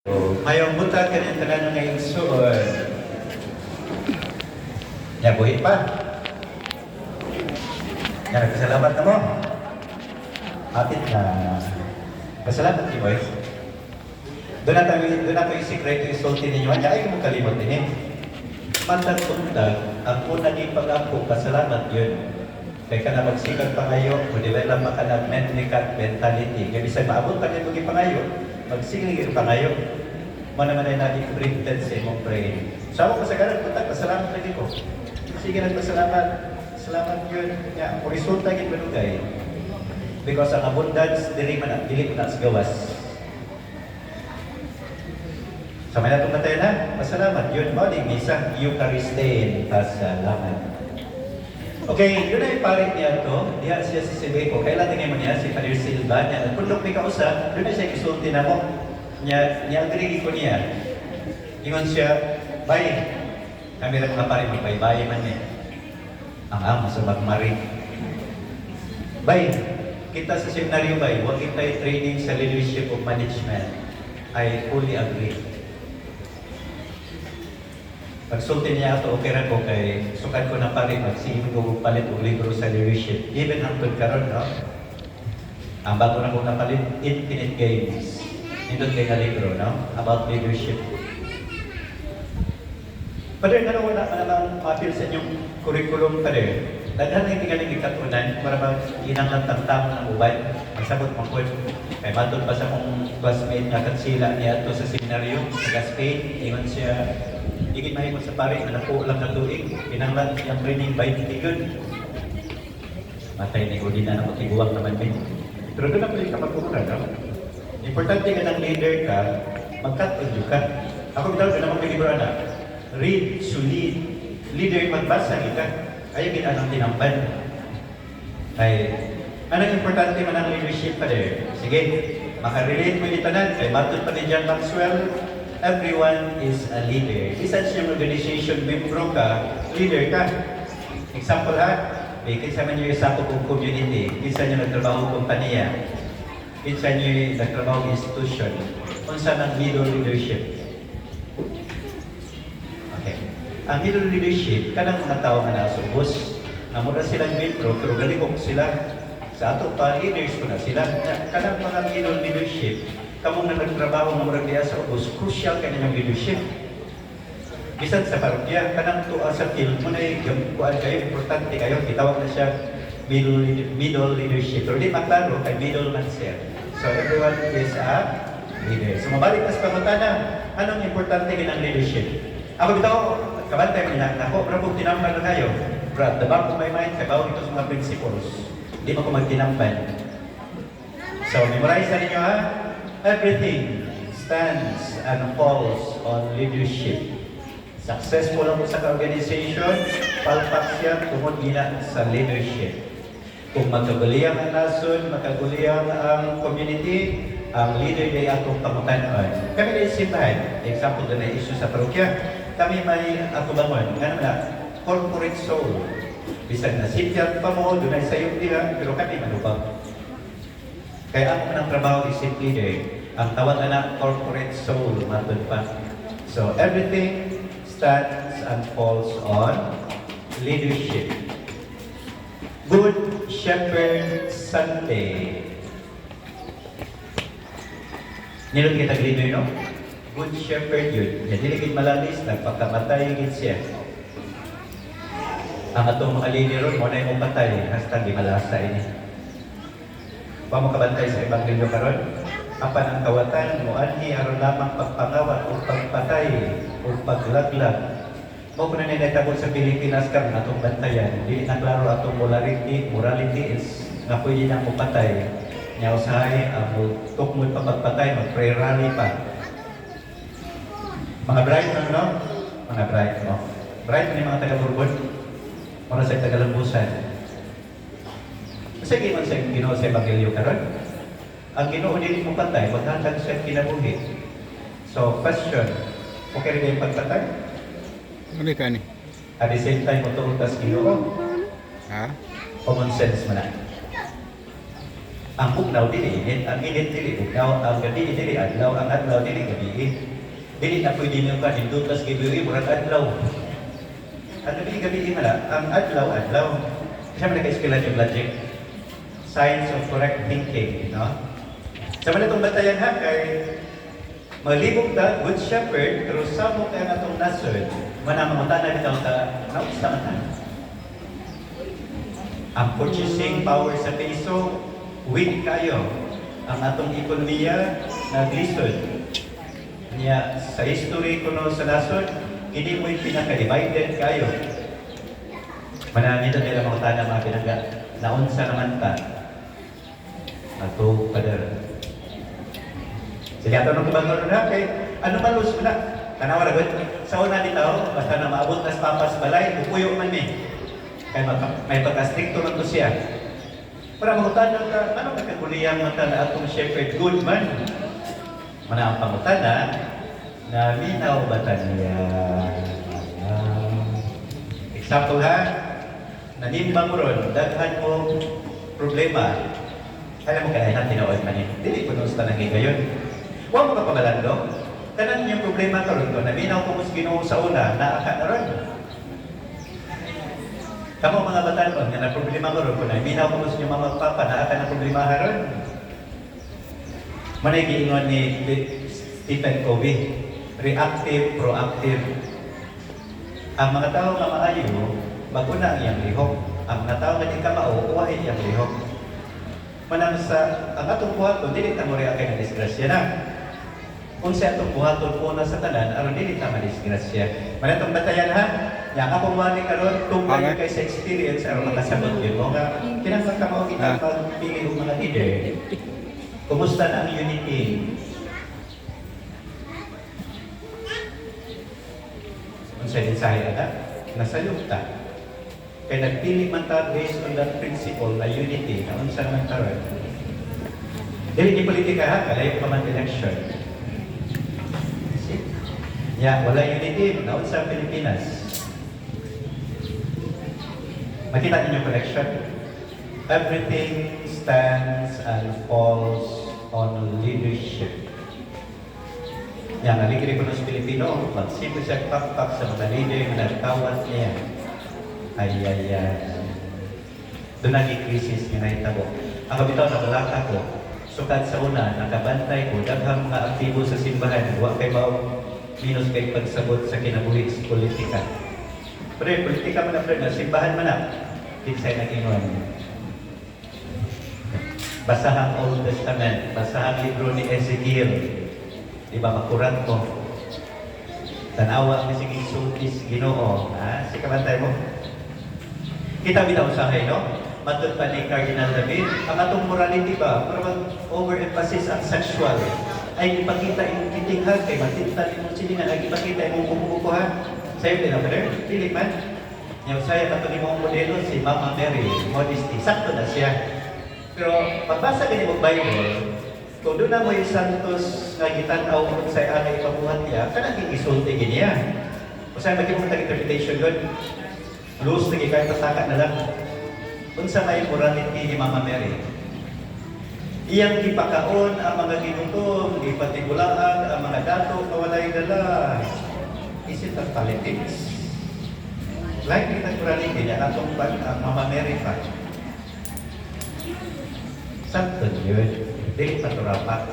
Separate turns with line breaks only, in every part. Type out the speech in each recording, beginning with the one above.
Mayong buta ka ng tanan ng igsoon. Buhit pa. Nagpasalamat na mo. Atit na. Pasalamat ni boy. Doon na yung sikreto isulti ninyo. Ay kung kalimot din eh. Mantag-untag, ako naging pag-ako, pasalamat yun. Kaya ka na magsikag pangayo, o develop ka na mentality. Kaya bisay maabot pa kayo maging pangayo, magsikag pangayo. Naman ay naging printed sa imong brain. Sama ko sa ganun, punta, pasalamat lagi ko. Sige nagpasalamat. Salamat yun. Ang resulta yung manugay. Because ang abundance, dili man sa gawas. Sa may natong patay na, pasalamat yun. Maling isang Eucharistin, pasalamat. Okay, yun ay parit niya ito. Diya siya si Sibeco. Kailan tingin mo niya, si Father Silva niya. Kung may kausa, yun ay siya isulti na mo. Niya-agree ko niya. Ingon siya, bay, kami rin mga parit, bay man niya. Ang amo sa magmari. Bay, kita sa seminaryo bay, huwag kita training sa leadership of management. I fully agree. Pagsulti niya ito, okay rin ko kay sukat ko na parin, magsihim ko palit o libro sa leadership. Even hangtod karon, no? Ang bago na ko napalit, Infinite Games. Nindot kayo na libro, no? About leadership. Pader, ano wala ka namang mapil sa inyong curriculum, pader? Daghan na yung tingaling ikatunan para mag-inang tangtamo ng ubay. Magsabot mong po. Kaya matod pa sa mong classmate na katsila niya ito sa seminaryo, sa Spain, ingon siya, higit mahimot sa pare, naku lang na tuig, pinanglan yung training by tigon. Matay ni Uli na matiguwang naman din. Pero doon na pwede ka magpupura, no? Importante ka ng leader ka, magkat-audio ka. Ako bitaw ka naman may libro na, read to lead. Leader, magbasa kita. Ayaw ginanang tinampan. Ay, anong importante man ang leadership pa there? Sige, makarelate mo dito na. Kay matod pa ni John Maxwell, everyone is a leader. Isang siyang organization, membro ka, leader ka. Example ha, kinsa man nyo sa kong community, kinsa nyo nagtrabaho kompanya, kinsa nyo nagtrabaho institution, kung saan ang leadership. Ang middle leadership, kanang mga tao nga nasa ubos. Mura silang membro, pero galikok sila. Sa ato pa, leaders ko na sila. Kanang mga middle leadership, kamong na nagtrabaho ng mura diya sa ubos, crucial ka ninyong leadership. Bisan sa parokya, kanang tuwa sa field, muna yung kuhaan kayo, importante kayo, itawag na siya middle leadership. Pero di maklaro, kay middle man siya. So everyone is a leader. So mabalik na sa pangutana, anong importante ng leadership? Ako bitaw, kabantay mo na ako, pero kung tinampan na kayo, Brad, the back of my mind, kabaw ito sa mga principles. Hindi mo ko magtinampan. So, memorize na ninyo ha? Everything stands and falls on leadership. Successful ang sa organization, palpak siya, tungod gina sa leadership. Kung magkaguliyang ang nasun, magkaguliyang ang community, ang leader ay atong pamutanon. Kami na simbahan, example doon na issue sa parokya, kami may atubangon, nga naman corporate soul. Bisan na simpiyan pa mo, doon ay sayong diha, pero kami manubag. Kaya ang manang trabaho is simply leader. Ang tawag na corporate soul, matod pa. So everything stands and falls on leadership. Good Shepherd Sunday. Nilog kita leader, no? Good Shepherd yun. Yan, diligid malalis, nagpagkamatay yun siya. Ang atong mga leader ron, muna yung patay, hasta di malasa ini. Pa mo kabantay sa Ebanghelyo karon, apan ang kawatan mo anhi aron lamang pagpangawat o pagpatay o paglaglag. Mo kuno ni natabo sa Pilipinas kan atong bantayan, di na klaro atong morality is nga pwede nang mupatay. Nya usahay ang tukmod pa pagpatay, mag-prayer rally pa. Mga bright no? Mga bright no? Bright ni mga taga-Bourbon. Para sa taga-Lambusan. Kasi ginoon sa Ginoo sa Ebanghelyo karon. Ang Ginoo dili mo patay, maghatag sa kinabuhi. So, question. Okay rin yung pagpatay?
Ano ka ni?
At the same time, matuuntas Ginoo.
Ha?
Common sense mo na. Ang bugnaw dili init, ang init dili bugnaw, ang gabi dili adlaw, ang adlaw dili gabi. Dili na pwede nyo ka, hindutas gabi, murag adlaw. At gabi mala, ang adlaw. Siya man naka-eskwela yung logic. Science of correct thinking, no? Sa man itong batayan ha, kay malibog ta, good shepherd, pero sa mo kaya nga itong nasod, manamamutan na bitaw ka, nausta man. Ang purchasing power sa piso, weak kayo. Ang atong ekonomiya, naglisod. Niya, sa history ko no sa nasod, hindi mo'y pinaka-divided kayo. Manamito nila mga tanang mga pinangga, naunsa naman ta. Ato, kader. Sige, ato nung kubangor na, kay ano man lus na? Tanawa na good. Sa una dito, basta na maabot na papas balay, upuyo man mi. Kaya may pagka-stricto man to siya. Para mahutan ka, ano kakaguliyang mata na atong shepherd good man? Mana ang pangutan na minaw ba niya? Example ha, nanimbang ron, daghan mo problema. Kaya mo kailangan tinaoy man yun. Dili ko nung sa tanang ngayon. Huwag mo ka pamalando. Tanan yung problema ka ron ko, naminaw ko mas ginoo sa una, naaka na ron. Kamu mga batan nga na problema ko ron ko, naminaw ko mas yung mga papa, naaka na problema ha ron. Manay giingon ni Stephen Covey, reactive, proactive. Ang mga tao nga maayo, bago na ang iyang lihok. Ang mga tao nga di ka mao, uwahin iyang lihok. Manang sa ang atong buhaton, dili ta mo react kay disgrasya na. Kung sa atong buhaton po na sa tanan, aron dili ta madisgrasya. Manatong batayan ha, yang akong wali karon tungkol kay sa experience aron makasabot yun mo nga kinahanglan ka mao kita pagpili og mga leader. Kumusta na ang unity? Kung sa mensahe na, nasayog ta. Kaya nagpili man ta based on that principle na unity, na unsa naman karon. Dili ni politika ha, kalayo pa man election. See? Yeah, wala unity, na unsa Pilipinas. Makita ninyo connection. Everything stands and falls on leadership. Yan, naligri ko ng Pilipino, magsipo siya pakpak sa mga leader na nagkawat niya. Ay. Doon nag-i-crisis nga nahitabo. Ang kabitaw na balaka ko, sukad sa una, nakabantay ko, daghang mga aktibo sa simbahan, huwag kay bao minus kay pagsabot sa kinabuhi sa politika. Pero yung politika man na simbahan man na, kinsay nag-ingon. Basahang Old Testament, basahang libro ni Ezekiel. Diba, makurat mo. Tanawa ni sige sultis Ginoo. Si kabantay mo. Kita bitaw usahay, no? Matod pa ni Cardinal David, ang atong morality ba, para mag-overemphasis ang sexual, ay ipakita yung kitinghag, kay matintan yung silingan, ay ipakita yung kumukuha. Sa'yo din, brother? Pilit man. Yung saya katong imong modelo, si Mama Mary, modesty. Sakto na siya. Pero pagbasa ka mo Bible, kung doon na mo yung Santos nga gitanaw kung sa'y angay ipabuhat niya, kanang gigisulti niya. O sa'y magiging interpretation doon, loose na kahit pataka na lang. Kung sa may morality ni Mama Mary, iyang ipakaon ang mga ginutom, ipatigulaan ang mga dato na walay dala. Is it a politics? Like kita morality niya, atong Mama Mary pa. Sakto yun. Dili paturapak.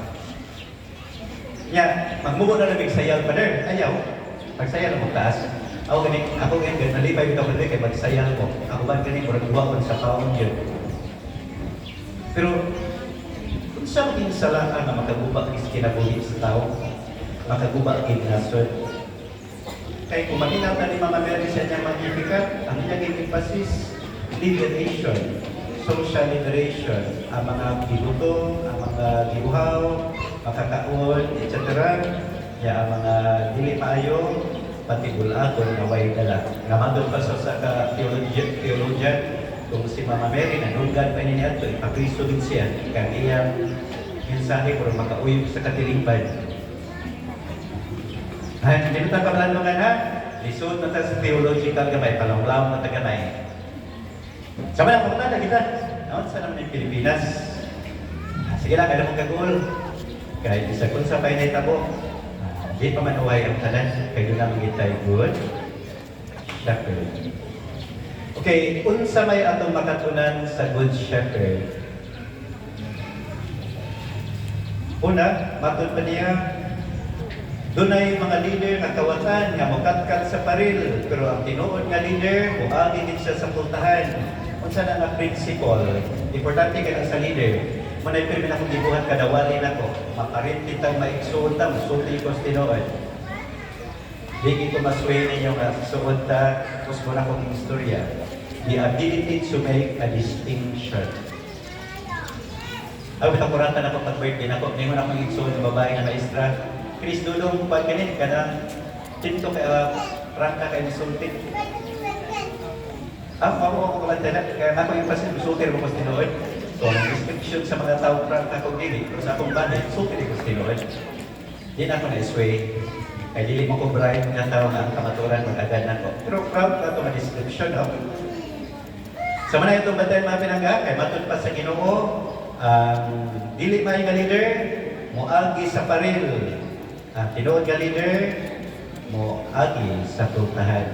Nya, magmubo na labing sayal pa der. Ayaw. Magsayal mo taas. Ako ganyan, nalipay bitaw pa kay magsayal mo. Ako ba ganyan, murag duwa ko sa kaon yun. Pero, kung sa maging salaan na makagubak is kinabuhi sa tao, makagubak kinasod. Kaya kung makinata ni Mama Mary sa niya magnifikat, ang niyang emphasis, liberation. Social liberation, ang mga gibuto, ang mga gibuhaw, makakaon, etc. Ya, ang mga dili maayo, pati bulagon na way dala. Namadon pa sa theologian, kung si Mama Mary nanunggan pa niya ito, ipapriso din siya. Kaya iyang mensahe kung makauyog sa katilingban. Ay, dito tayo paglandungan ha, lisod na tayo sa theological gamay, palanglaw na taganay. Sama na, pumunta na kita. Naon sa naman yung Pilipinas. Sige lang, alam mo kagul. Kahit isa kung sa pay na itabo, di pa manuhay ang tanan, kaya doon namin itay good shepherd. Okay, unsa may atong makatunan sa good shepherd? Una, matod pa niya, dunay mga leader nga kawatan nga mokatkat sa paril, pero ang tinuod nga leader muagi din siya sa pultahan. Unsa na nga principle? Importante ka sa leader. Manay pirmi na kong gibuhat kada wali nako. Makarinti tang maigsuon ta, musulti ko sa tinuod. Di ko masway ninyo nga suod ta, kusmo na kong istorya. The ability to make a distinction. Abi ta kuranta na ko pag birthday nako, ningon akong igsuon ng babae na maestra. Chris dulong pag ganit kada tinto kay prangka kay insulti. Ako kumanta na, kaya ako yung pasin, suker mo ko sa tinuod. So, ang description sa mga tao prangka kong dili, pero sa akong banit, suker ko sa tinuod. Di na ako na-sway. Kaya dili mo ko bright nga tao nga ang kamaturan mag-agad na ko. Pero proud na ito mga description, no? Sa mga itong bantayan mga pinangga, kaya matod pa sa Ginoo, dili may nga leader, moagi sa paril. Ang tinuod nga leader, moagi sa pultahan.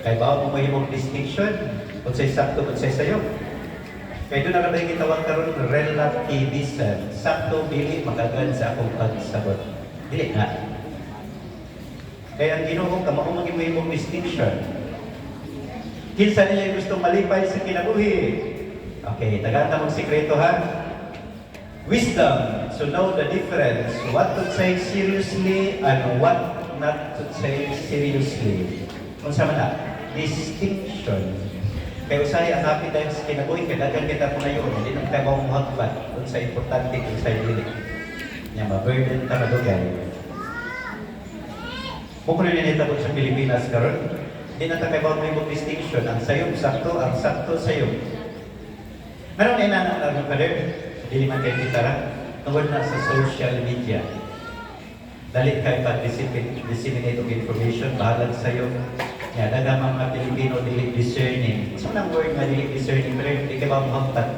Kaya ba mo mahimong distinction? Kung sa'y sakto, kung sa'y sayo. Kaya doon na naman gitawag karon relativism. Sakto, dili, magagad sa akong pagsabot. Dili na. Kaya ang Ginoo ka mao maging mahimong distinction. Kinsa niya gustong malipay sa kinabuhi. Okay, tagata mong sikreto ha. Wisdom, to know the difference, what to take seriously and what not to take seriously. Kung sa mana, distinction. Kaya usahay ang happy dahil sa kinabuhi, kaya dagan kita po na yun, hindi nang tayo mong magbat, kung sa importante, kung sa dili. Nga ma-burden ka madugay. Kung rin nita po sa Pilipinas karon, hindi na tayo mo yung distinction, ang sayong sakto, ang sakto sayong. Meron na inanang lang ka rin, hindi man kayo kitara, tungkol na sa social media. Dali kayo pa-disseminate of information, bahalag sa'yo. Nga, dagang mga Pilipino, dili discerning. Gusto nang word nga dili discerning, pero hindi ka ba mahagpat?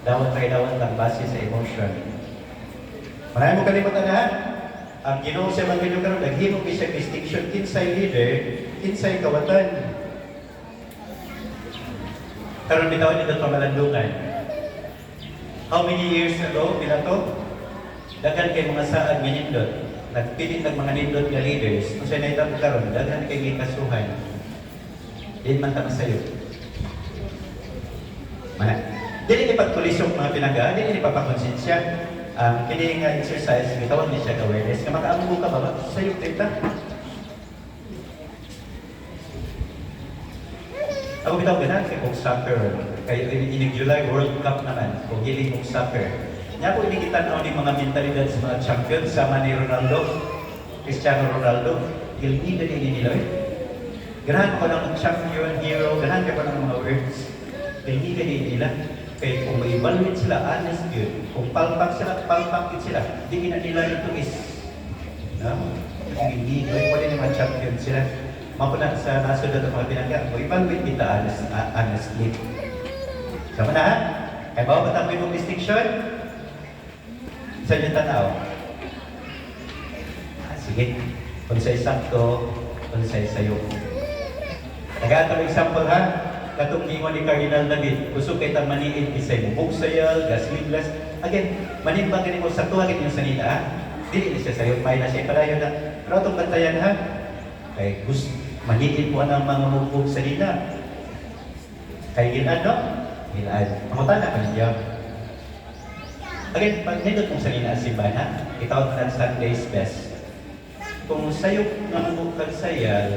Dawat lang base sa emotion. Marami mo kalimutan na, ang Ginoo sa Evangelyo karon naghimo siya distinction kinsay leader, kinsay kawatan. Karon bitaw ni Dr. Malandungan. How many years ago binato? Daghan kay mga saad ginindot. Nagpilit ng mga nindot nga leaders. Kung sa'yo naitang karon, daghan kay gikasuhan. Din man tama sa'yo. Mana? Dili ni pagpulisok mga pinaga, dili ni papakonsensya. Kini nga exercise, bitawag ni siya awareness. Nga makaambo ka ba? Sa'yo, kita. Ako bitaw ganan kay kong soccer. Kaya inig July World Cup naman. Kung hiling kong soccer. Nga po inikitan ako ng mga mentalidad sa mga champions. Sama ni Ronaldo, Cristiano Ronaldo. Hilmida ni nila. Ganahan ko ng champion, hero. Ganahan ko ng mga words. Hilmida ni nila. Kaya kung may evaluate sila, honest yun. Kung palpak sila, di na nila ito is. No? Kung hindi, wala yung mga champion sila. Mapuna sa nasunod ng mga pinangga, kung evaluate kita honestly. Sama na ha? Kaya ba ba yung distinction? Sa inyo tanaw. Sige. Kung sa'y sakto, kung sa'y sayo. Nag-aatang example ha? Katong gingon ni Cardinal David, gusto kay tang maniin kisay mo bugsayal, gasliglas. Again, manimbang ganin mo sakto agad yung sanina ha? Dili ni siya sayo, may na siya palayo na. Pero itong bantayan ha? Kay gusto, maniin mo ang mga mubog sanina. Kay ginaan no? Ginaan. Mamutan na pa niya. Again, pag nindot mong sanina ang simbahan ha? Itawag na Sunday's best. Kung sayo nga mubog kag sayal,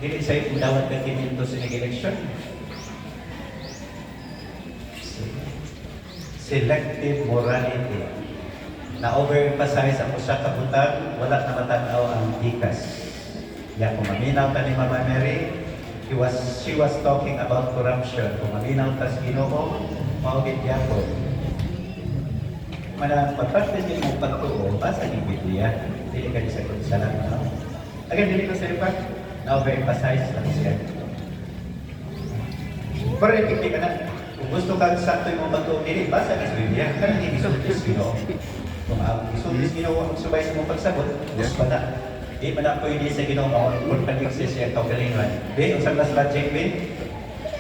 dili sa'yo kung dawat ka kiminto sa nag-eleksyon. Selective morality. Na-overemphasize ang usa ka butang, wala na matanaw ang dikas. Yan, kung maminaw ta ni Mama Mary, she was talking about corruption. Kung maminaw ta sa Ginoo, maugit yan po. Manang pagpapit din mong pagtuo, basa ng Biblia, dili ka sa kunsalan. Again, dili ko sa iba. Na-overemphasize lang siya. Pero ipigli ka na, Kung gusto kang sakto yung mga batuong dili, basa ka sa Biblia. Kanang hindi sultis, Ginoo. Kung ang isultis Ginoo ang subay sa mong pagsabot, mas pa na. Di man na pwede sa Ginoo mag-contradict siya kaugalingon. Di, usang las logic,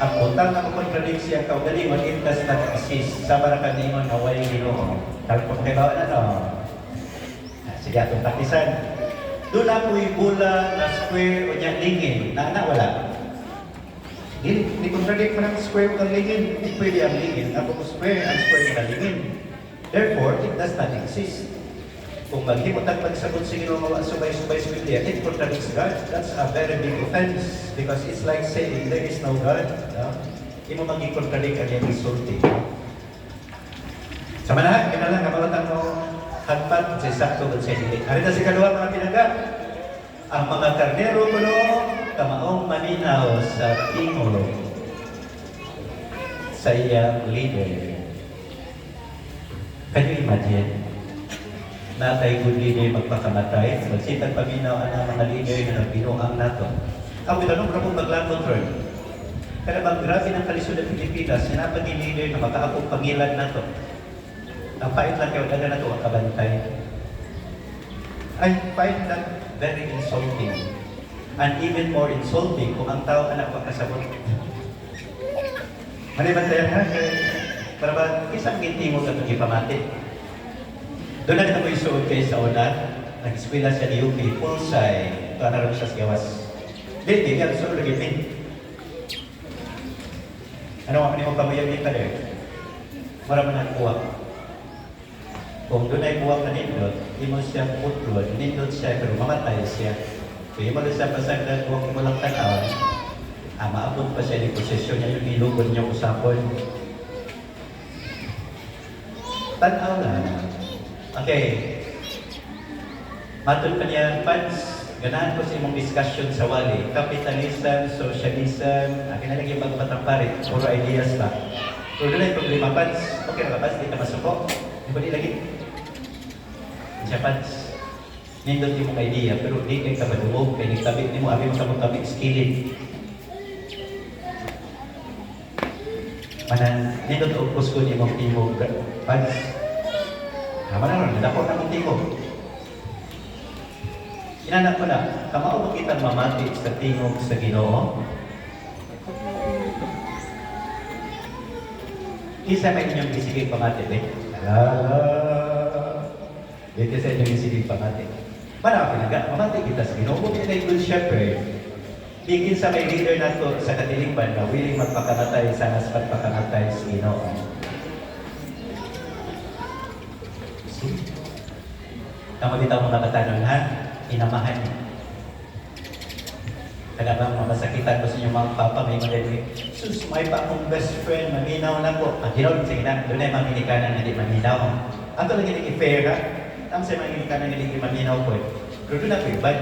ang utang na mag-contradict siya kaugalingon, it does not exist. Sa para kaningon na way Ginoo. Tapos kung kayo na, no? Sige, atong patisan. Doon ako'y bula na square o niya lingin. Na wala. Di contradict man ang square o lingin. Di pwede ang lingin. Ako ko square, ang square na lingin. Therefore, it does not exist. Kung maghimot ang pagsagot sa Ginoo nga subay-subay sa Biblia, it contradicts God. That's a very big offense. Because it's like saying there is no God. No? Hindi mo mag-contradict ang iyong isulti. Sa manahan, kaya lang, kamalatan mo, hagpat sa sakto at sa hindi. Harita si kaluwa mga pinangga. Ang mga karnero kuno, kamaong maminaw sa tingol sa iyang leader. Can you imagine? Natay good leader magpakamatay, magsitag paminaw ang mga leader na nagbinuang nato. Ako itanong na kung maglangkot ron. Kaya bang grabe ng kalisod ng Pilipinas, sinapag yung leader na makaapong pangilan nato. Ang fight lang kayo, daga na ito ang kabantay. I find that very insulting. And even more insulting kung ang tao anak magkasabot. Manibantayan ha? Para ba, isang ginti mo ka itong ipamati. Doon na ito ko isuod kayo sa una, nag-eskwela siya ni UP, Pulsay, ito na rin siya sa gawas. Hindi, nga, gusto ko lagi din. Ano nga, mo kamuyan ni Kader? Mara man ang kuwak. Kung doon ay buwak na nindot, di mo siya putlod, nindot siya, pero mamatay siya. So, yung mo siya pasagdan, huwag mo lang tanaw, maabot pa siya di posisyon niya, yung ilugod niya usapon. Tanaw lang. Okay. Matod pa niya, Pans, ganahan ko sa imong discussion sa wali. Kapitalism, socialism, akin na lang yung magbatang parit, puro ideas ba. So, doon ay problema, Pans. Okay na ba, Pans? Di ka masuko? Di ba di lagi? Siya, Pans. Nindot yung mong idea, pero di kayo kabaduog, kaya nagtabit ni mo, abi mo sa mong tabit, skilled. Manan, nindot o pusko ni mong timog, Pans. Naman na rin, nadako na mong timog. Inanak ko na, kamao mo kitang mamati sa tingog sa Ginoo. Isa may inyong isigig pamati, eh? Dito sa inyong isigig pamati. Para pinaga, mamati kita sa Ginoo. Kung kita yung good shepherd, bigin sa may leader nato sa katilingban na willing magpakamatay sa naspat pakamatay sa Ginoo. Tama bitaw mga katanong ha, inamahan niyo. Kada bang masakitan ko sa inyong mga papa, may mga sus, may pa akong best friend, maminaw na po. Ang ginaw, sige na, doon ay maminikanan na di maminaw. Ato lang yung i-fair ha, ang sa maminikanan na di maminaw po. Pero doon ako ibad.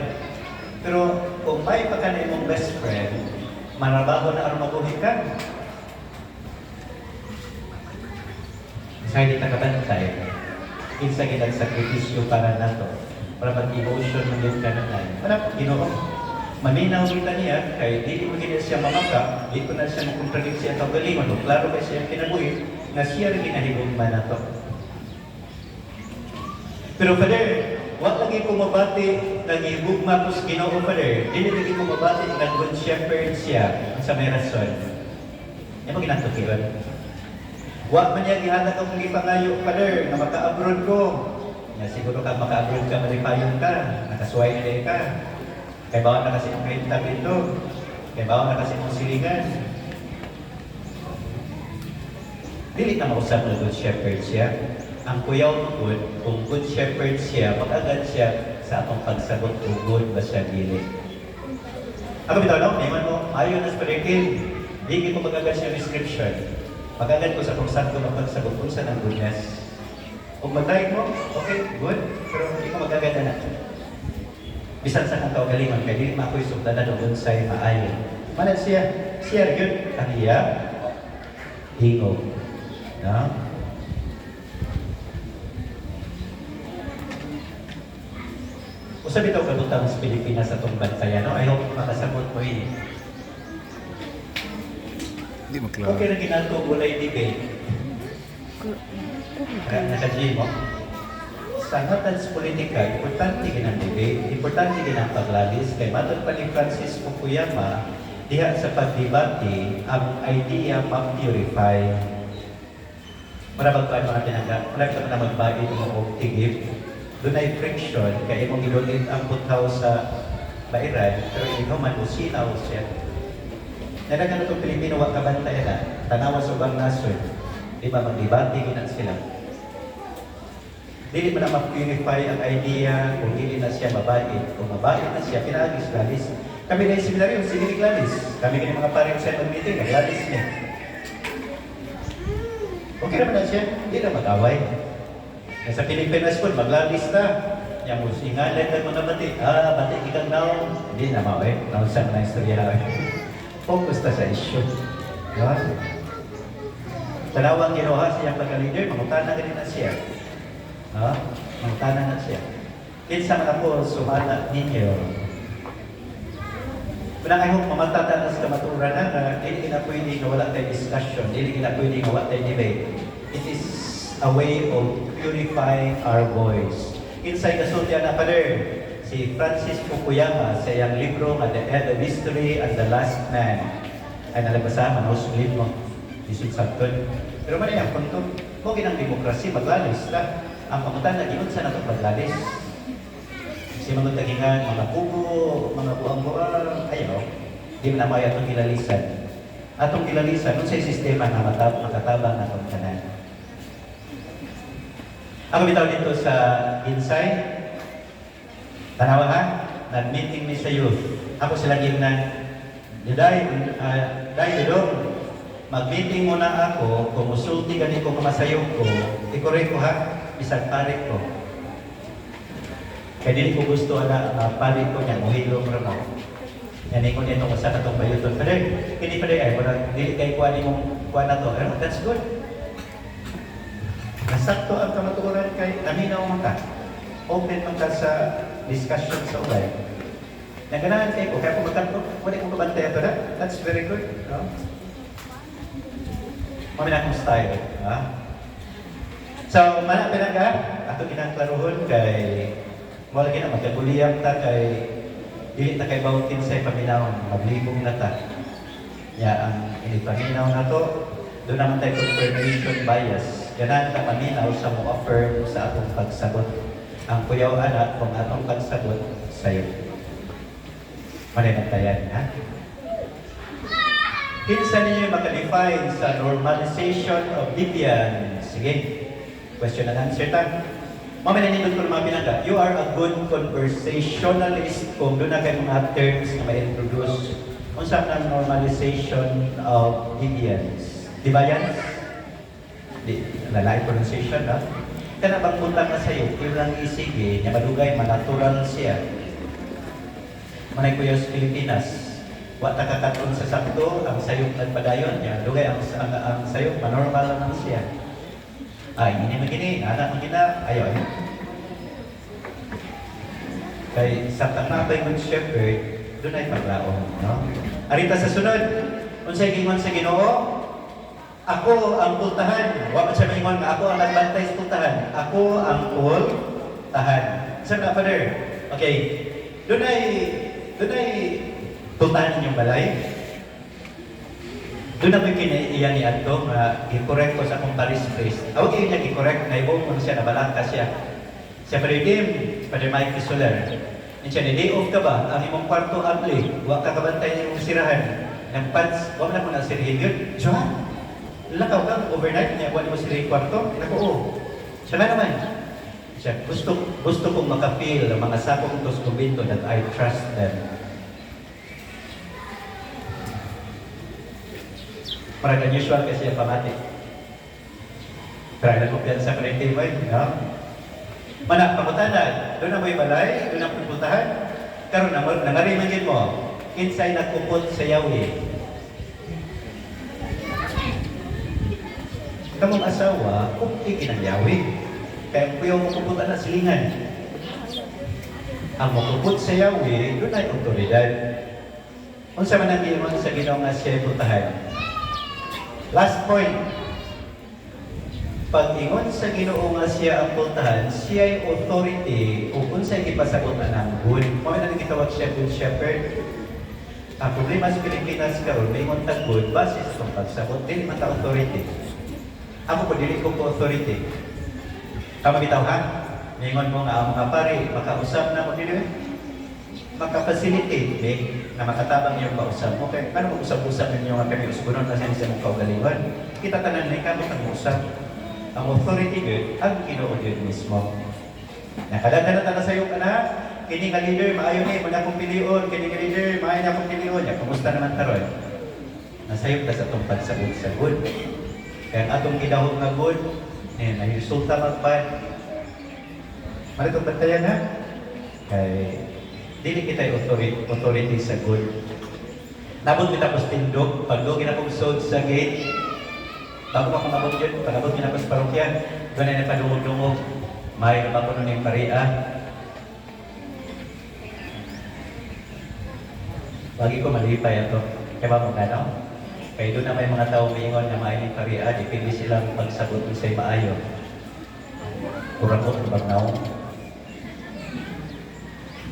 Pero kung may pa ka na imong best friend, marabaho na araw mabuhay ka. Sa hindi nakabantay, kinsa ginag-sakripisyo para nato, para mag-emotion ng yung kananan. Wala po, Ginoo. Maminaw kita niya, kaya di ko gina siya mamaka, di ko na siya makontradict siya kaugalingon. No? Klaro ba siya kinabuhi, na siya rin ginahigugma na to. Pero Father, wag lagi ko mabati, nagihigugma ko sa Ginoo, Father. Hindi lagi ko mabati, nag-good shepherd siya sa may rason. Yan mo ginatukiran. Wa man niya gihatag akong gipangayo, Father, na maka-abroad ko. Ya, siguro ka maka-abroad ka, malipayon ka, nakasway na ka. Kaya bawang na kasi ang kaintab ito. Kaya bawang na kasi ang silingan. Dili na mausap na good shepherd siya. Ang kuyaw mo kung good shepherd siya, mag-agad siya sa atong pagsagot kung good ba siya dili. Ako bitaw no, naman mo, ayaw na spiritual. Hindi ko mag-agad siya description. Pag-agad ko sa kung saan ko mapagsagot kung saan ang goodness. Kung mag-like mo, okay, good. Pero hindi ko mag-agad na. Bisan sa kong kaugalingon, kaya hindi mako'y sukta na doon sa'y maayo. Manan siya yun, ang iya, hingo. No? Usabi daw kabutang sa Pilipinas sa itong bantayan, no? I hope makasagot mo yun.
Hindi mo klaro.
Okay na ginato walay debate. Naka-G mo. Sa hatan sa politika, importante ginang debate, importante ginang paglalis, kay matod pa ni Francis Fukuyama, diha sa pagdebate, ang idea ma-purify. Marabag pa mga tinangga, marabag ka na magbagi ito mo tigip. Doon ay friction, kaya imong ilulit ang putaw sa bairan, pero ikaw man usinaw siya. Nalagan itong Pilipino, wag kabantayan na, tanawa sa ubang nasod, di ba magdebate, ginan sila. Dili mo na ma-purify ang idea kung dili na siya mabait. Kung mabait na siya, pinagis-lalis. Kami na yung seminaryo, sige ni Gladys. Kami na mga paring sa mag-meeting, Gladys niya. Okay naman na siya, hindi na mag-away. Sa Pilipinas po, mag-Gladys na. Yang mo, singalan na mga bati. Bati ikang naon. Hindi na maway. Nausan na istorya. Focus na sa issue. Diba? Talawang ginawa siyang pagka-leader, mangutana ka rin na siya. Mangutana na siya. Kinsa man ako, sumala ninyo. Manang ayong mamatata na sa kamaturan na hindi na pwede na wala tayong discussion, hindi na pwede na wala tayong debate. It is a way of purifying our voice. Kinsay kasultian na Father, si Francis Fukuyama sa iyang libro nga The End of History and the Last Man ay nalabasan, manuslit mo, isip sabton. Pero man yung punto, kung ginang demokrasi, maglalis na. Ang pamutan na ginod sa nato paglalis. Kasi mga tagingan, mga bugo, mga buang-buang, ayaw, di mo na may atong kilalisan. Atong kilalisan, nun sa sistema na makatabang na itong kanan. Ako bitaw dito sa Insay. Tanawa ha, nag-meeting ni sa youth. Ako sila gimnan, Dudong, mag-meeting muna ako, kung usulti gani ko kumasayog ko, ikorek ko ha, isang parik ko. Kaya din ko gusto na parik ko niya, muhilo mo rin ako. Yan ko nito kung saan itong bayuton. Pero hindi pa rin ay, hindi kayo kuha ni mong kuha na to. Pero that's good. Nasakto ang kamaturan kay naminaw mo ka. Open mo ka sa discussion sa ulay. Naganahan kayo ko, kaya kung magkanto, wala kong kabantay ito na. That's very good. No? Mamina akong style. Ha? So, manapin ka, ato ginangklaruhon kay wala na magkabuliyang ta kay dili ta kay bawtin sa paminaw, maglibong na ta. Ya, ang inipaminaw na to, doon naman tayo confirmation bias. Ganan ka paminaw sa mo affirm sa atong pagsagot. Ang kuyaw anak kung atong pagsagot sa'yo. Malinantayan, ha? Kinsa ninyo makadefine sa normalization of deviance? Sige. Question and answer time. Mamaya nindot ko mga pinangga. You are a good conversationalist kung doon na kayo mga terms na ma-introduce. Kung saan ang normalization of deviance. Di ba yan? Lalaki pronunciation, no? Kaya bang punta ka sa'yo, ilang isige, niya madugay, manatural siya. Manay ko yung Pilipinas. Wata kakatun sa sakto, ang sayok nagpadayon niya. Dugay, ang sayok, manormal naman siya. Ay, hindi magini, anak magina, ayaw. Kay sa tanapay ng shepherd, doon ay paglaong, no? Arita sa sunod, unsay gingon sa Ginoo, ako ang pultahan. Wa man siya maingon nga ako ang nagbantay sa pultahan. Ako ang pultahan. Saan na, Father? Okay. Doon ay pultahan ninyong balay. Doon na iyan ni Anto na i-correct ko sa akong parish priest. Awag yun niya i-correct, naibong ko siya, nabalangka siya. Siya Father Dim, Father Mike Soler. Yan siya, ni day off ka ba? Ang imong kwarto abli, huwag kakabantay niyo mong sirahan. Ng pants, huwag na mo na sirihin yun. Diyan, lakaw ka, overnight niya, huwag mo sirihin kwarto. Naku, siya na naman. Siya, gusto kong makapil ang mga sakong tos kumbento that I trust them. Parang unusual kasi ang pamati. Try na kumpiyansa sa collective mind, no? Mana, pamutanan, doon na mo'y balay, doon na pupuntahan. Karoon na, nangarimagin mo, insay nagkupot sa Yahweh. Kamong asawa, kupti ng Yahweh. Kaya kuyaw mo kuputan na silingan. Ang makupot sa Yahweh, doon ay otoridad. Kung sa manang sa Ginoo nga siya putahan, Last point. Pag-ingon sa Ginoo nga siya ang pultahan, siya ay authority o kung sa'y ipasabot na ng good. Kung ano gitawag siya good shepherd, ang problema sa Pilipinas karon may ingon tag good, base sa itong pagsabot, dili man ta authority. Ako po, dili ko po authority. Tama bitaw ha? Ingon mo nga ang mga pare, makausap na mo dili, maka-facilitate, na makatabang yung kausap mo. Kaya paano mag-usap-usap ninyo nga kami usgunon kasi sa mong kaugalingan? Kita tanan na ikaw mag-usap. Ang authority good, ang Ginoo Dios mismo. Nakadaghan na sa iyo ka na, kini nga leader, maayo ni, muna akong piliyon, kini nga leader, maayo na akong piliyon. Ya, kumusta naman taron? Nasayo ka sa itong pagsabot sa good. Kaya ang atong gidahog nga good, ay resulta magpad. Maritong bantayan ha? Kaya, dili kita authority sa good. Nabot kita tapos tindog, pagdog ginapungsod sa gate, bago ako mabot yun, pagabot niya na sa parokyan, doon ay napadungog-dungog, may nabakuno ng paria. Bagi ko malipay ito. Kaya ba mo gano'n? Kaya doon na may mga tao mingon na may ng paria, dipindi silang pagsagot kung sa'y maayo. Kurakot o bagnaw.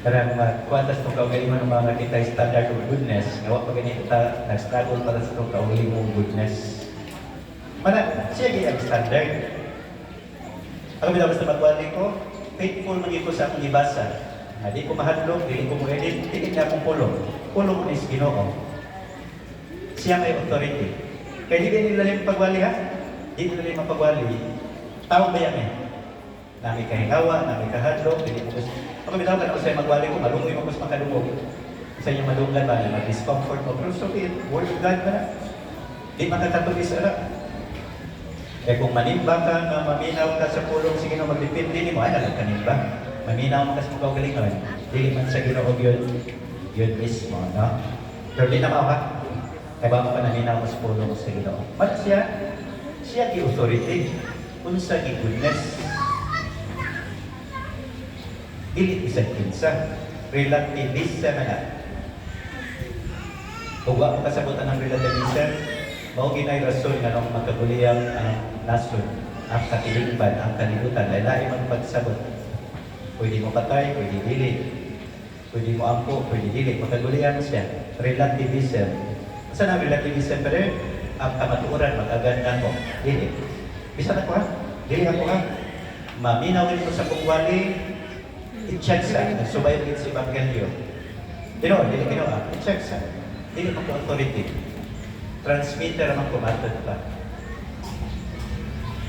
Karang kuwantas itong kaugalingon ng mga kita standard of goodness, ngawa pa ganito ta, nag-struggle para sa itong kaugalingon goodness. Mana, siya gaya ang standard. Ako bilang basta magwali ko, faithful man ko sa akong ibasa. Di ko mahadlok, di ko mo-edit, di na akong pulong. Pulong mo is Ginoo. Siya may authority. Kaya di nila rin pagwali ha? Di nila rin mapagwali. Tao ba yan eh? Nami kahingawa, nami kahadlok, di ko gusto. Ako bilang ako sa'yo magwali ko, malungoy mo ko sa makadungog. Sa inyong malungan ba na mag-discomfort mo. Pero so, word of God ba na? Di makakatuloy sa harap. Kaya kung manimba ka na maminaw ka sa pulong, sige na magdipindi ni mo, ay nalang kanimba. Maminaw mo ka sa mga galingan, dili man sa Ginoo yun mismo, no? Pero di na ka, kaya ba mo ka naminaw mo sa pulong sa Ginoo? But siya di authority, unsa di goodness. Dili isang kinsa, relativista na nga. Kung wa mo kasabutan ng relativism, mao ginay rason nga nung magkaguliyang ang nasod, ang katilingban, ang kalibutan, lain-lain man pagsabot. Pwede mo patay, pwede dili. Pwede mo ampo, pwede dili. Magkaguliyang siya. Relativism. Saan ang relativism pa rin? Ang kamaturan, mag-aganda mo. Dili. Bisa na ko ha? Dili ako ha? Maminawin mo sa kungwali, i-check sa. Nagsubayo din si Evangelio. Dino, dili ginawa. I-check sa. Dili mo ko authority. Transmitter naman kumatod pa.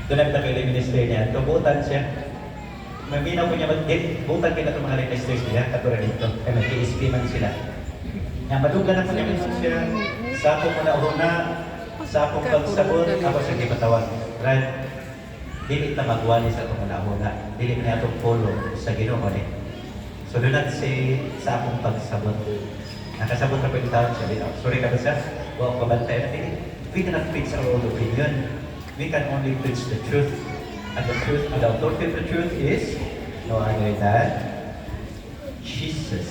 Doon na kita kay minister niya. Tubutan siya. Maminaw ko niya butan kita itong mga ministers niya. Katulad dito. Kaya mag-PSP man sila. Madugan na po niya siya. Sa akong una-una, sa akong pagsabot, ako sa kipatawag. Right? Dili na magwali sa akong una-una. Dili na itong polo sa Ginoo ni. So do not say sa akong pagsabot. Nakasabot na po yung tao siya. Sorry ka ba siya? Huwag kabantay natin. We cannot preach our own opinion. We can only preach the truth. And the truth, and the authority of the truth is no other than Jesus.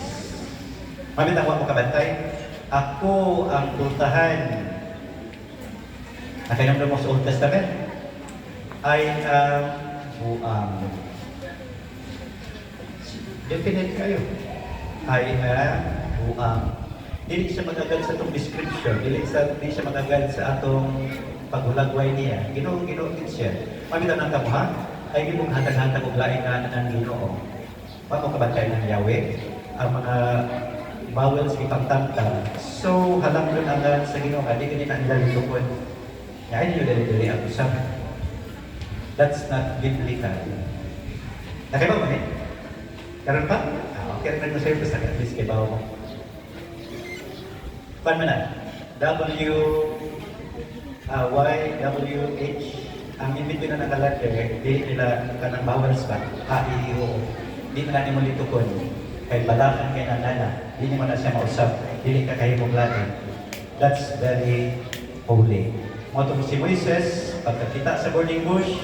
Mamit ako kabantay. Ako ang pultahan. Nakinamdam mo sa Old Testament. I am buang. Definite kayo. I am buang. Dili siya magagad sa itong description, dili siya magagad sa atong paghulagway niya. Ginoo din siya. Mamita ng kamuha, ay hindi mong hatag-hatag o lain na ng Ginoo. Pag mo kabantay ng Yahweh, ang mga bawels ipagtanta. So, halang doon agad sa Ginoo, di ka nila lilukod. Kaya hindi nyo dali-dali ang usap. That's not biblical. Nakiba mo eh? Karoon pa? Okay, rin mo sa'yo, basta at least kibaw mo. Paano mo na? W-Y-W-H. Ang in-between na nakalater, di nila kanang bawals ba? A-I-O. Di na natin mo litukon. Kaya balakan kay nanana. Di mo na siya mausap. Dili ka kayo mong latin. That's very holy. Mga si Moises, pagkakita sa burning bush,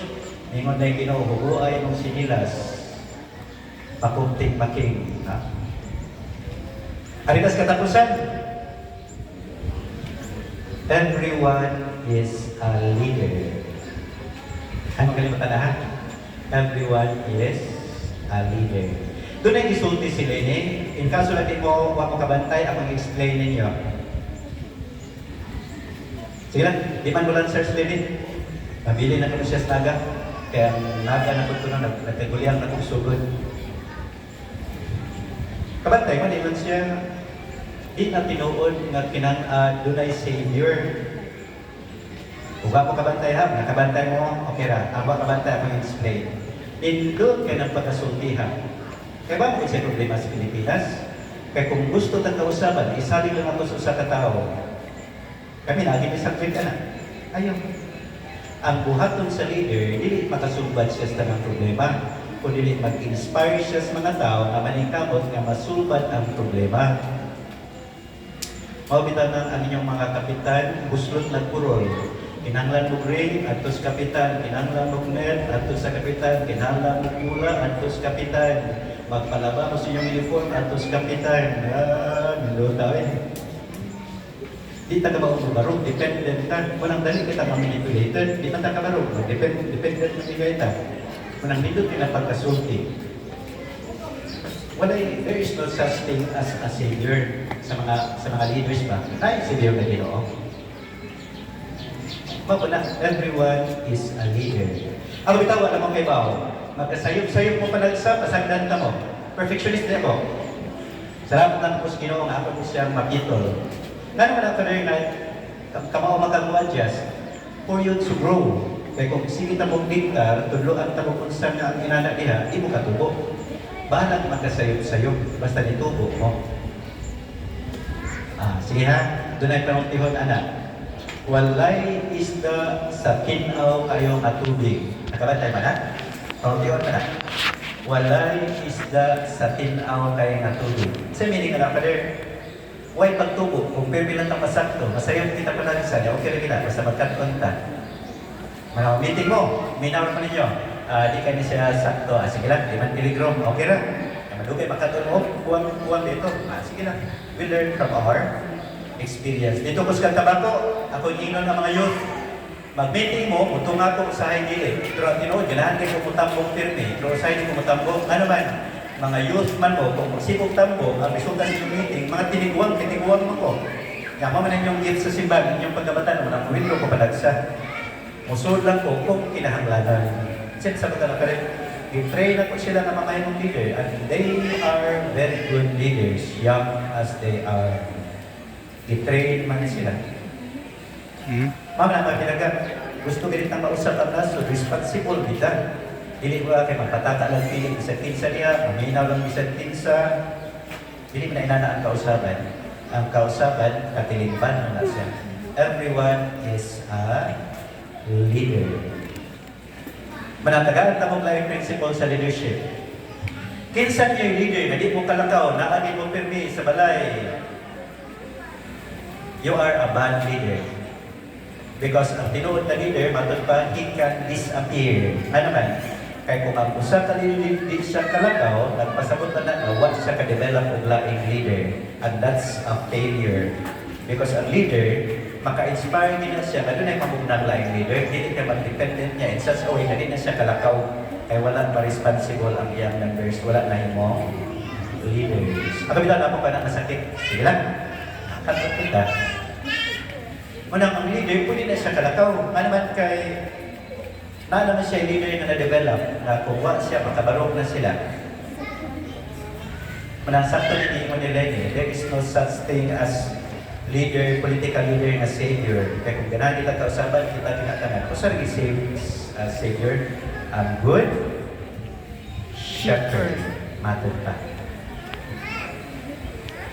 ningon na yung ginuhuguay mong sinilas. Pakunting making. Haritas katapusan. Everyone is a leader. Ano kalimutan na ha? Everyone is a leader. Doon ay isulti si Lenny. In kaso natin mo, huwag mo kabantay, akong explain ninyo. Sige lang, di man mo lang search Lenny. Mabili na kami siya sa naga. Kaya naga na ko na nagtagulyan na kong sugod. Kabantay man, ilan siya, di na tinuod nga doon ay Savior. Kung ako kabantay ha, nakabantay mo, okay ra. Ako kabantay, akong explain. Nindot ka ng pagkasultihan. Kaya ba mo siya problema sa Pilipinas? Kaya kung gusto tang kausaban, isali lang ako sa usa ka tao. Kami lagi may subject ka na. Ayaw. Ang buhaton sa leader, dili makasubad siya sa mga problema. Kung dili mag-inspire siya sa mga tao na maningkamot nga masulbad ang problema. Mabitan ng ang inyong mga kapitan, buslot nagpurol. Kinahanglan mo ring, atos kapitan, kinahanglan mo net, atos sa kapitan, kinahanglan mo pula, atos kapitan. Magpalaba mo sa inyong uniform, atos kapitan. Niluta eh. Di ta ka ba umarong, dependent ka. Walang dali kita manipulated, di ta ka marong, dependent na siya ita. Walang dito pinapagkasulti. There is no such thing as a savior sa mga leaders ba? Ay, savior na Ginoo. Mabuna, everyone is a leader. Ang bitaw, alam mo kay Bao, magkasayop-sayop mo panagsa, pasagdan ka mo. Perfectionist na ako. Salamat lang po sa Ginoo, nga ako po siyang mapitol. Nga naman ako na kamao makag-adjust for you to grow. Kaya kung sige ta mong diktar, tudloan ta mong kung saan nga ang inana niya, di mo katubo. Bahalang magkasayop-sayop, basta ditubo mo. Sige ha, doon ay panungtihon anak. Walay isda sa kinaw kayo nga tubig. Nakabantay ba na? Panguntiwan ba na? Walay isda sa kinaw kayo nga tubig. Sa meaning nga na, Father, why pagtubo? Kung pero bilang ka masakto, masayang kita pa lang sa niya, okay rin kita, basta magkatuan ta. Mga meeting mo, minawar pa ninyo. Di ka niya siya sakto. Sige lang, 5 milligram, okay lang. Madugay, makatuan mo, kuwang dito. Sige lang. We learn from our experience. Dito ko sa tabako, ako inon ng mga youth. Mag-meeting mo, utong ako sa higili. Pero ang tinood, ganahan kayo kumutambong firme. Pero sa hindi kumutambong, ano man, mga youth man mo, kung magsipog tambo, ang resulta sa inyong meeting, mga tiniguang mo ko. Kama man inyong gift sa simbahan, inyong pagkabatan, mga kuwin ko papadagsa. Musod lang ko kung kinahanglanan. Kasi sa mga nakalit, i-train ako sila ng mga imong leader, and they are very good leaders, young as they are. I-train man sila. Ma'am, nakakinaga, gusto ganit ang mausap ang naso, responsible kita. Dili ko kay magpatata lang piling sa tinsa niya, maminaw lang isang tinsa. Dili mo na inana ang kausaban. Ang kausaban, katilingban na siya. Everyone is a leader. Manatagaan tamong life principle sa leadership. Kinsan niya yung leader na di mo kalakaw, naagin mo pirmi sa balay. You are a bad leader. Because ang tinuod na leader, matod pa, he can disappear. Ano man? Kaya kung ang usa ka di siya kalakaw, nagpasabot na what siya ka-develop og laing leader. And that's a failure. Because ang leader, maka-inspire niya siya, na doon ay mabugnang laing leader, hindi ka mag-dependent niya in such a way na hindi na siya kalakaw. Kaya wala pa responsible ang iyang members, wala na yung leaders. Ang kabilang na po ka na nasakit. Sige lang. Nakakot kita. Munang ang leader, pwede na siya kalakaw. Ano man kay, naman siya yung leader na na-develop, na kung wa siya, makabarog na sila. Munang sakto hindi mo nila niya, there is no such thing as leader, political leader na savior. Kaya kung ganahan kita kausaban, kita tinatanan. Kung saan savior? Ang good shepherd. Matod pa.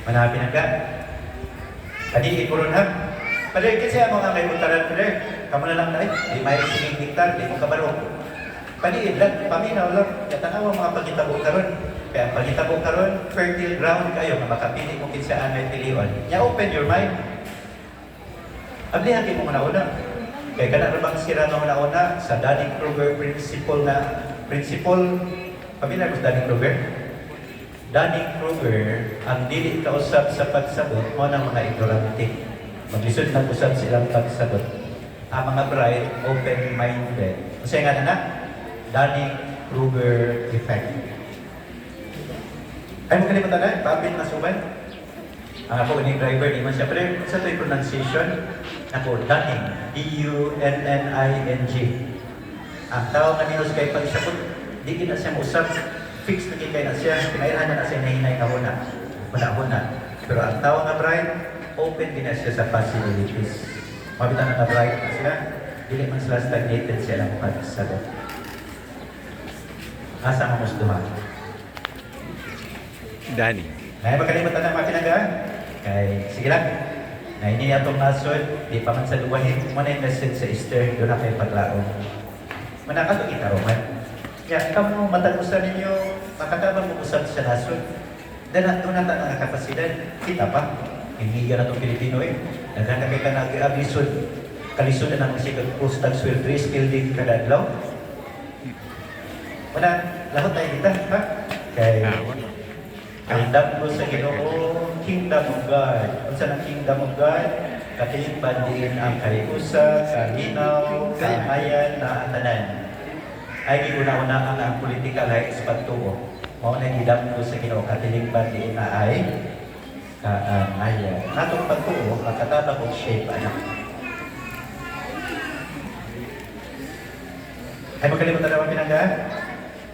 Manapin ka. Adi ipuron ha. Padahal kasi ang mga may puntaran ko kamu na lang na di may singing diktar, di mo kabaro. Paniid lang, paminaw lang, katanaw ang mga pagkitabo karon. Kaya ang pagkitabo karon, fertile ground kayo, na makapili mo kinsaan may piliwan. Ya open your mind. Ablihan mo una-una. Kaya ka na bang sira na una-una sa Dunning-Kruger principle, pamilya ko sa Dunning-Kruger? Dunning-Kruger, ang dili kausap sa pagsabot mo ng mga ignorante. Maglisod na usap silang pagsagot. ang mga bride open-minded. Kasi nga na, Dunning-Kruger effect. Ay mo kalimutan na, papit na suman. Ang ako ni driver, di man siya. Pero sa ito'y pronunciation, ako, Dunning, D-U-N-N-I-N-G. Ang tao nga nino kay pag siya po, di kita siya usap, fix na kay na siya, pinailahan na siya nahinay na huna. Pero ang tao nga bride, open din na siya sa possibilities. Mabitan na bride na sila, dili man sila stagnated siya ng pagsagot. Asa mo gustuhan?
Danny.
Ngayon magkalimutan na makinaga. Kay, sige lang. Na hindi niya itong nasod, di pa man sa luwahin. Muna yung message sa Easter, doon na kayo paglaong. Manaka ito itaruman. Kaya kamo matagusan ninyo, makatabang mo usap sa nasod. Dahil doon na ang kapasidad, kita pa. Hiniga na itong Pilipino eh. Nagkakakay ka na aglisod. Kalisod na ng sikat postal swell 3 building kada adlaw. Muna, lahot tayo kita, ha? Kay, kingdom ko sa Ginoo, kingdom of God. Kung saan ang kingdom of God, katilingban din ang kayusa, kalinaw, kaayan, na atanan. Ay giuna-una ang political rights pagtuo. Mao na gidam ko sa Ginoo, katilingban din na ay kaayan. Natong pagtuo, makatabang og shape anak. Ay magkalimutan na pinanggaan.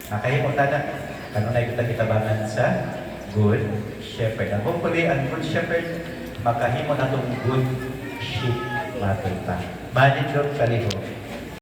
Nakahimot na. Kanunay kita kitabangan sa Good Shepherd. And hopefully, ang Good Shepherd, makahimo na itong good sheep matulta. Manage yung kaliho.